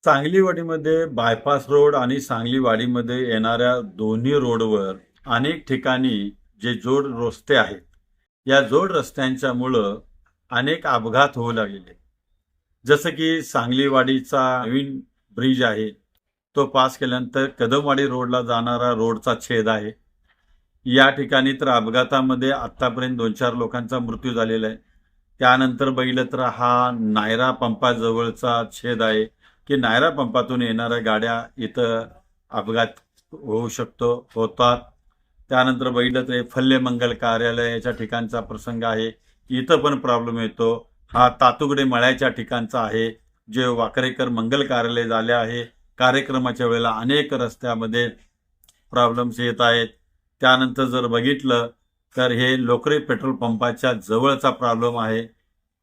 सांगलीवाडीमध्ये bypass road आणि सांगलीवाडीमध्ये येणाऱ्या दोन्ही रोडवर अनेक ठिकाणी जे जोड रस्ते आहेत, या जोड रस्त्यांच्या मुळं अनेक अपघात होऊ लागलेले. जसं की सांगलीवाडीचा नवीन ब्रिज आहे, तो पास केल्यानंतर कदमवाडी रोडला जाणारा रोडचा छेद आहे. या ठिकाणी तर अपघातामध्ये आत्तापर्यंत 2-4 लोकांचा मृत्यू झालेला आहे. त्यानंतर बघितलं तर हा नायरा पंपाजवळचा छेद आहे, की नायरा पंपातून येणाऱ्या गाड्या इथं अपघात होऊ शकतो, होतात. त्यानंतर बघितलं तर फल्ले मंगल कार्यालयाच्या ठिकाणचा प्रसंग आहे, इथं पण प्रॉब्लेम येतो. हा तातुगडे मळ्याच्या ठिकाणचा आहे, जे वाकरेकर मंगल कार्यालय झाले आहे. कार्यक्रमाच्या वेळेला अनेक रस्त्यामध्ये प्रॉब्लेम्स येत आहेत. त्यानंतर जर बघितलं तर हे लोकरे पेट्रोल पंपाच्या जवळचा प्रॉब्लेम आहे.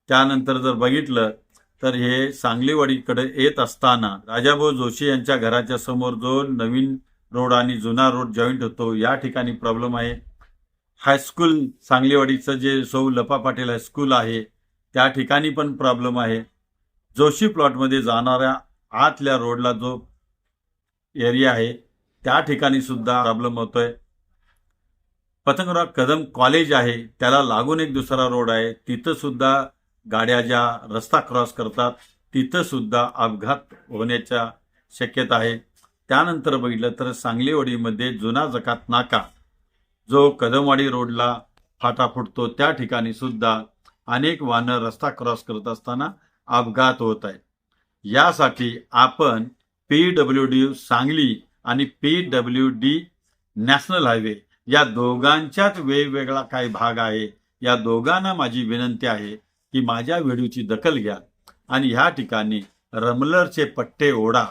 त्यानंतर जर बघितलं तर हे सांगलीवाडीकडे येत असताना राजाभाऊ जोशी यांच्या घराच्या समोर जो नवीन रोड आणि जुना रोड जॉईंट होतो, या ठिकाणी प्रॉब्लेम आहे. हायस्कूल सांगलीवाडीचं जे सौ लपा पाटील हायस्कूल आहे, त्या ठिकाणी पण प्रॉब्लेम आहे. जोशी प्लॉटमध्ये जाणाऱ्या आतल्या रोडला जो एरिया आहे, त्या ठिकाणी सुद्धा प्रॉब्लेम होतोय. पतंगराव कदम कॉलेज आहे, त्याला लागून एक दुसरा रोड आहे, तिथं सुद्धा गाड्या ज्या रस्ता क्रॉस करतात, तिथं सुद्धा अपघात होण्याच्या शक्यता आहे. त्यानंतर बघितलं तर सांगलीवाडीमध्ये जुना जकात नाका, जो कदमवाडी रोडला फाटा फुटतो, त्या ठिकाणी सुद्धा अनेक वाहनं रस्ता क्रॉस करत असताना अपघात होत आहेत. यासाठी आपण PWD सांगली आणि PWD नॅशनल हायवे या दोघांच्याच वेगवेगळा काही भाग आहे. या दोघांना माझी विनंती आहे की माझ्या व्हिडिओची दखल घ्या आणि ह्या ठिकाणी रमलरचे पट्टे ओढा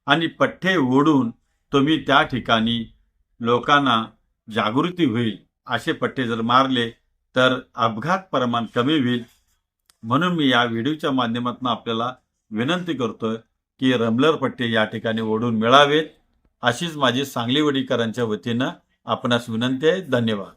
आणि पट्टे ओढून तुम्ही त्या ठिकाणी लोकांना जागृती होईल असे पट्टे जर मारले तर अपघात प्रमाण कमी होईल. म्हणून मी या व्हिडिओच्या माध्यमातून आपल्याला विनंती करतोय की रमलर पट्टे या ठिकाणी ओढून मिळावेत, अशीच माझी सांगलीवाडीकरांच्या वतीनं आपणास विनंती आहे. धन्यवाद.